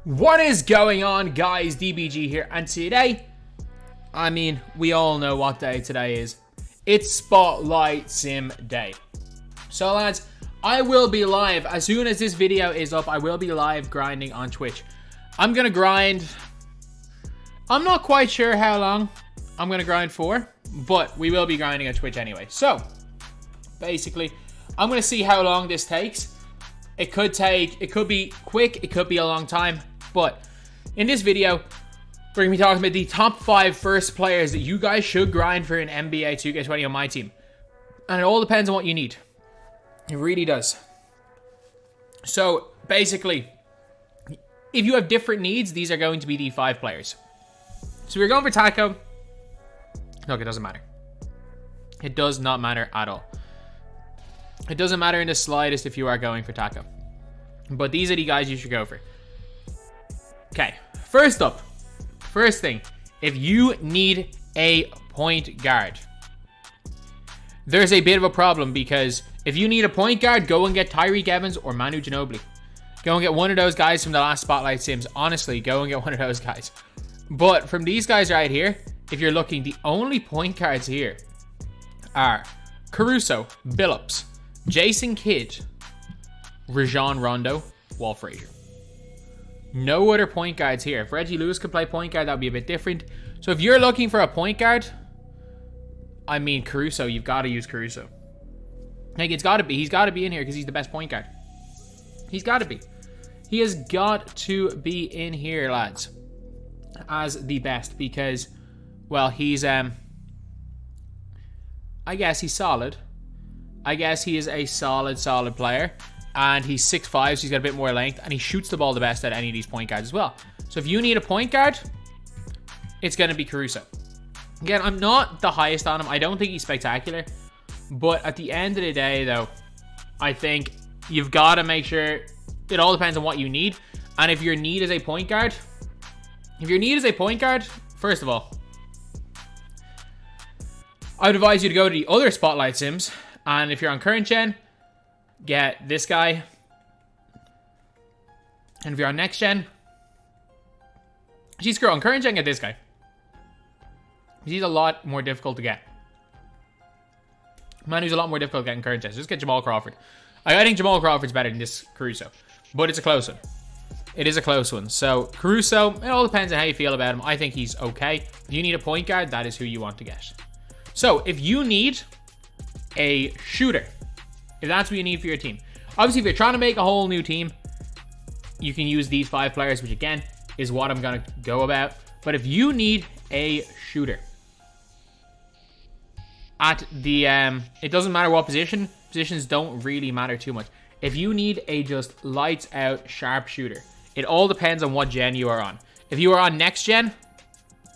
What is going on, guys? DBG here, and today, we all know what day today is. It's Spotlight Sim Day. So lads, I will be live as soon as this video is up. I will be live grinding on Twitch. I'm gonna grind. I'm not quite sure how long I'm gonna grind for, but we will be grinding on Twitch anyway. So basically, I'm gonna see how long this takes. It could be quick, it could be a long time. But in this video, we're going to be talking about the top 5 first players that you guys should grind for in NBA 2K21 MyTEAM. And it all depends on what you need. It really does. So basically, if you have different needs, these are going to be the 5 players. So we're going for Tacko. Look, it doesn't matter. It does not matter at all. It doesn't matter in the slightest if you are going for Tacko. But these are the guys you should go for. Okay, first thing, if you need a point guard, there's a bit of a problem because if you need a point guard, go and get Tyreek Evans or Manu Ginobili. Go and get one of those guys from the last Spotlight Sims. Honestly, go and get one of those guys. But from these guys right here, if you're looking, the only point guards here are Caruso, Billups, Jason Kidd, Rajon, Rondo, Walt, Frazier. No other point guards here. If Reggie Lewis could play point guard, that would be a bit different. So if you're looking for a point guard, Caruso, you've got to use Caruso. Like, it's got to be. He's got to be in here because he's the best point guard. He's got to be. He has got to be in here, lads, as the best because, well, he's, I guess he's solid. I guess he is a solid player. And he's 6'5", so he's got a bit more length. And he shoots the ball the best at any of these point guards as well. So if you need a point guard, it's going to be Caruso. Again, I'm not the highest on him. I don't think he's spectacular. But at the end of the day, though, I think you've got to make sure it all depends on what you need. And if your need is a point guard, first of all, I would advise you to go to the other Spotlight Sims. And if you're on current gen, get this guy. And if you're on next gen, on current gen, get this guy. He's a lot more difficult to get. Manu's a lot more difficult to get in current gen. So just get Jamal Crawford. I think Jamal Crawford's better than this Caruso. But it's a close one. It is a close one. So Caruso, it all depends on how you feel about him. I think he's okay. If you need a point guard, that is who you want to get. So if you need a shooter, if that's what you need for your team. Obviously, if you're trying to make a whole new team, you can use these 5 players, which again is what I'm going to go about. But if you need a shooter at the, it doesn't matter what position. Positions don't really matter too much. If you need a just lights out sharp shooter, it all depends on what gen you are on. If you are on next gen,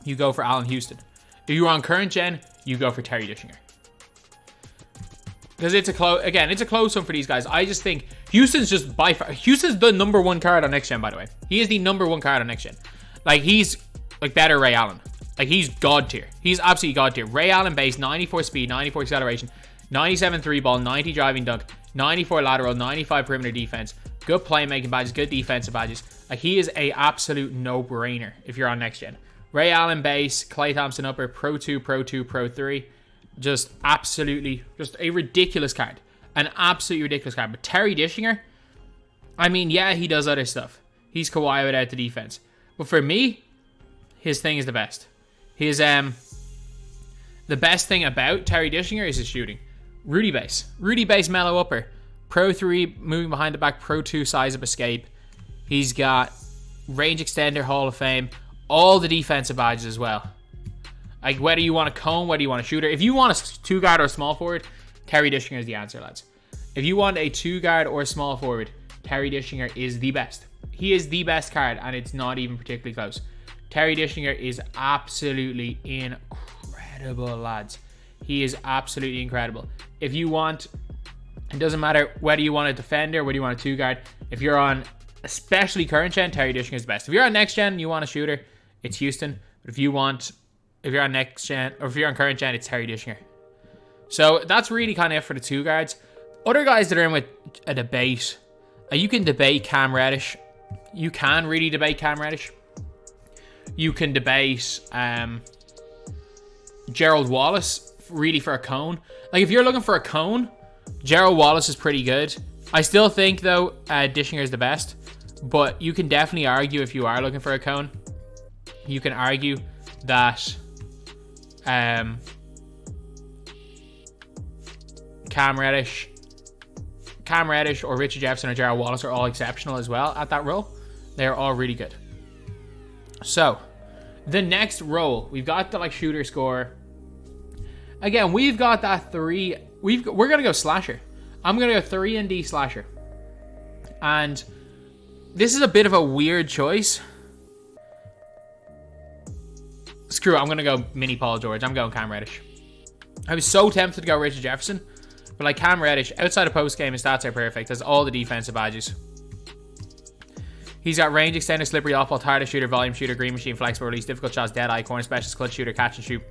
you go for Allan Houston. If you are on current gen, you go for Terry Dishinger. Because it's a close one for these guys. I just think Houston's just by far. Houston's the number 1 card on next gen, by the way. He is the number 1 card on next gen. Like, he's like better Ray Allen. Like, he's god tier. He's absolutely god tier. Ray Allen base, 94 speed, 94 acceleration, 97 3 ball, 90 driving dunk, 94 lateral, 95 perimeter defense. Good playmaking badges, good defensive badges. Like, he is a absolute no-brainer if you're on next gen. Ray Allen base, Klay Thompson upper, Pro 2, Pro 2, Pro 3. Just absolutely, just a ridiculous card. An absolutely ridiculous card. But Terry Dishinger, yeah, he does other stuff. He's Kawhi without the defense. But for me, his thing is the best. The best thing about Terry Dishinger is his shooting. Rudy base, mellow upper. Pro 3, moving behind the back. Pro 2, size of escape. He's got range extender, Hall of Fame. All the defensive badges as well. Like, whether you want a cone, whether you want a shooter. If you want a 2-guard or a small forward, Terry Dishinger is the answer, lads. If you want a 2-guard or a small forward, Terry Dishinger is the best. He is the best card, and it's not even particularly close. Terry Dishinger is absolutely incredible, lads. He is absolutely incredible. If you want, it doesn't matter whether you want a defender, whether you want a 2-guard. If you're on, especially current gen, Terry Dishinger is the best. If you're on next gen, you want a shooter, it's Houston. But if you're on next gen, or if you're on current gen, it's Terry Dishinger. So that's really kind of it for the 2 guards. Other guys that are in with a debate, you can debate Cam Reddish. You can really debate Cam Reddish. You can debate Gerald Wallace, really, for a cone. Like, if you're looking for a cone, Gerald Wallace is pretty good. I still think, though, Dishinger is the best. But you can definitely argue, if you are looking for a cone, you can argue that Cam Reddish or Richard Jefferson or Gerald Wallace are all exceptional as well at that role. They're all really good. So, the next role, we've got the like shooter scorer. Again, we've got that 3. We're gonna go slasher. I'm gonna go 3 and D slasher. And this is a bit of a weird choice. Screw it, I'm gonna go mini Paul George. I'm going Cam Reddish. I was so tempted to go Richard Jefferson, but like Cam Reddish, outside of post game, his stats are perfect. Has all the defensive badges. He's got range extender, slippery off ball, tireless shooter, volume shooter, green machine, flexible release, difficult shots, dead eye, corner specialist, clutch shooter, catch and shoot,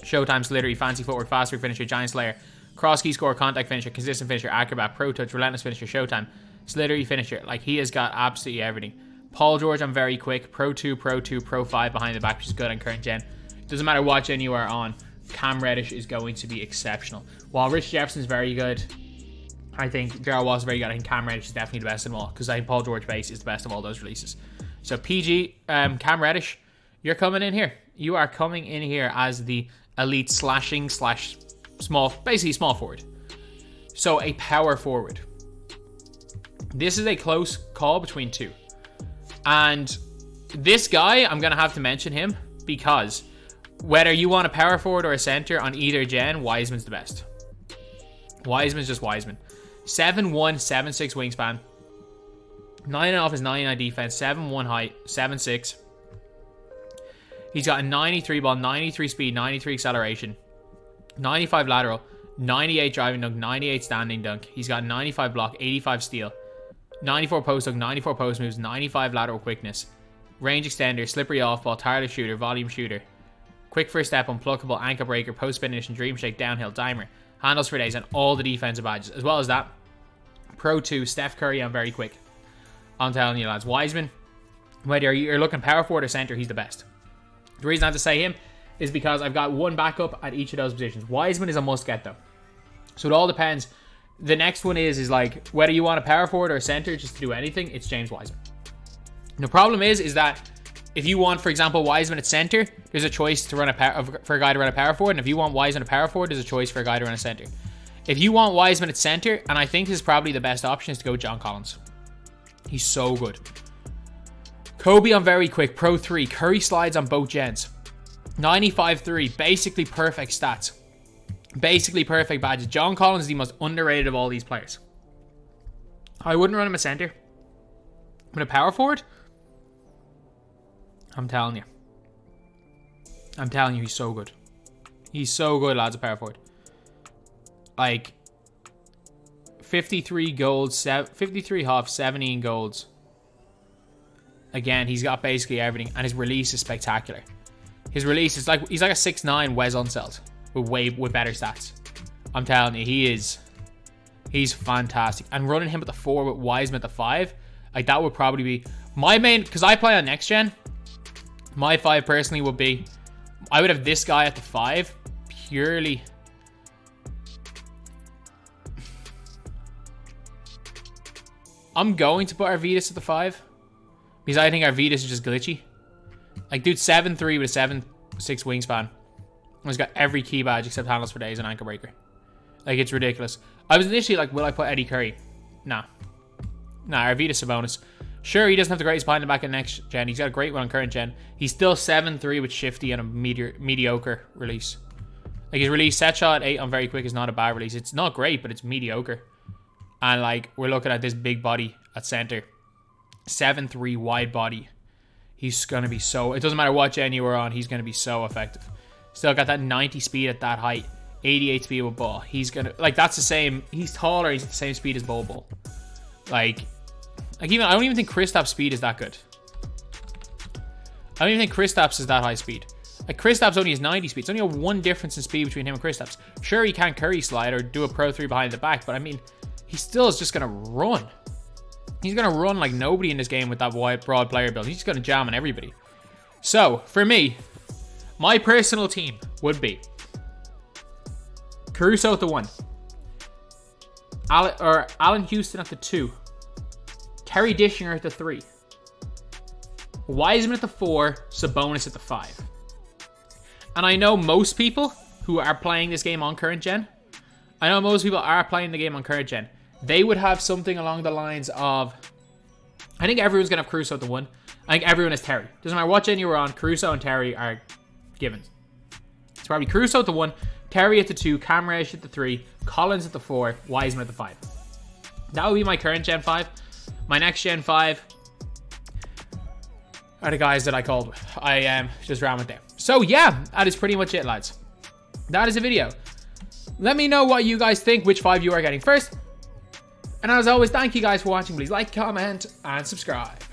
showtime, slittery, fancy footwork, fast break finisher, giant slayer, cross key score, contact finisher, consistent finisher, acrobat, pro touch, relentless finisher, showtime, slittery finisher. Like, he has got absolutely everything. Paul George, I'm very quick. Pro 2, Pro 2, Pro 5 behind the back, which is good on current gen. Doesn't matter what gen you are on, Cam Reddish is going to be exceptional. While Rich Jefferson is very good, I think Gerald Wallace is very good. I think Cam Reddish is definitely the best of them all, because I think Paul George base is the best of all those releases. So PG, Cam Reddish, you're coming in here. You are coming in here as the elite slashing slash small, basically small forward. So a power forward. This is a close call between two. And this guy, I'm going to have to mention him, because whether you want a power forward or a center on either gen, Wiseman's the best. Wiseman's just Wiseman. 7'1", 7'6" wingspan. 9.5 is 99 defense. 7'1" height. 7'6". He's got a 93 ball, 93 speed, 93 acceleration, 95 lateral, 98 driving dunk, 98 standing dunk. He's got 95 block, 85 steal, 94 post dunk, 94 post moves, 95 lateral quickness, range extender, slippery off ball, tireless shooter, volume shooter, quick first step, unpluckable, ankle breaker, post finish, and dream shake, downhill, dimer, handles for days, and all the defensive badges. As well as that, Pro 2, Steph Curry, I'm very quick. I'm telling you, lads. Wiseman, whether you're looking power forward or center, he's the best. The reason I have to say him is because I've got one backup at each of those positions. Wiseman is a must get, though. So it all depends. The next one is like whether you want a power forward or a center just to do anything, it's James Wiseman. The problem is that if you want, for example, Wiseman at center, there's a choice to run for a guy to run a power forward. And if you want Wiseman at power forward, there's a choice for a guy to run a center. If you want Wiseman at center, and I think this is probably the best option, is to go John Collins. He's so good. Kobe, I'm very quick. Pro 3. Curry slides on both gens. 95-3. Basically perfect stats. Basically perfect badges. John Collins is the most underrated of all these players. I wouldn't run him a center. But a power forward? I'm telling you. I'm telling you, he's so good. He's so good, lads, a power forward. Like, 53 golds, 53 huffs, 17 golds. Again, he's got basically everything, and his release is spectacular. His release is like, he's like a 6'9" Wes Unseld with better stats. I'm telling you, he's fantastic. And running him at the 4 with Wiseman at the 5, like that would probably be my main, because I play on next gen. My 5 personally would be, I would have this guy at the 5 purely. I'm going to put Arvidas at the 5 because I think Arvidas is just glitchy. Like, dude, 7'3" with a 7'6" wingspan. He's got every key badge except handles for days and ankle breaker. Like, it's ridiculous. I was initially like, will I put Eddie Curry? Nah, Arvidas Sabonis. Sure, he doesn't have the greatest behind the back in next gen. He's got a great one on current gen. He's still 7'3" with shifty and a mediocre release. Like, his release, set shot 8 on very quick is not a bad release. It's not great, but it's mediocre. And like, we're looking at this big body at center. 7'3" wide body. He's going to be so, it doesn't matter what gen you were on, he's going to be so effective. Still got that 90 speed at that height. 88 speed with ball. He's going to, like, that's the same. He's taller. He's at the same speed as Bol. Like even, I don't even think Kristaps' speed is that good. I don't even think Kristaps is that high speed. Like, Kristaps only has 90 speed. It's only a 1 difference in speed between him and Kristaps. Sure, he can Curry slide or do a Pro 3 behind the back, but I mean, he still is just going to run. He's going to run like nobody in this game with that wide, broad player build. He's just going to jam on everybody. So, for me, my personal team would be Caruso at the 1. Allan Houston at the 2. Terry Dishinger at the 3. Wiseman at the 4. Sabonis at the 5. And I know most people who are playing this game on current gen, they would have something along the lines of, I think everyone's going to have Caruso at the 1. I think everyone has Terry. Doesn't matter what gen you were on, Caruso and Terry are givens. It's probably Caruso at the 1, Terry at the 2, Camresh at the 3, Collins at the 4, Wiseman at the 5. That would be my current gen 5. My next gen 5 are the guys that I called. I just ran with them. So yeah, that is pretty much it, lads. That is a video. Let me know what you guys think, which 5 you are getting first. And as always, thank you guys for watching. Please like, comment, and subscribe.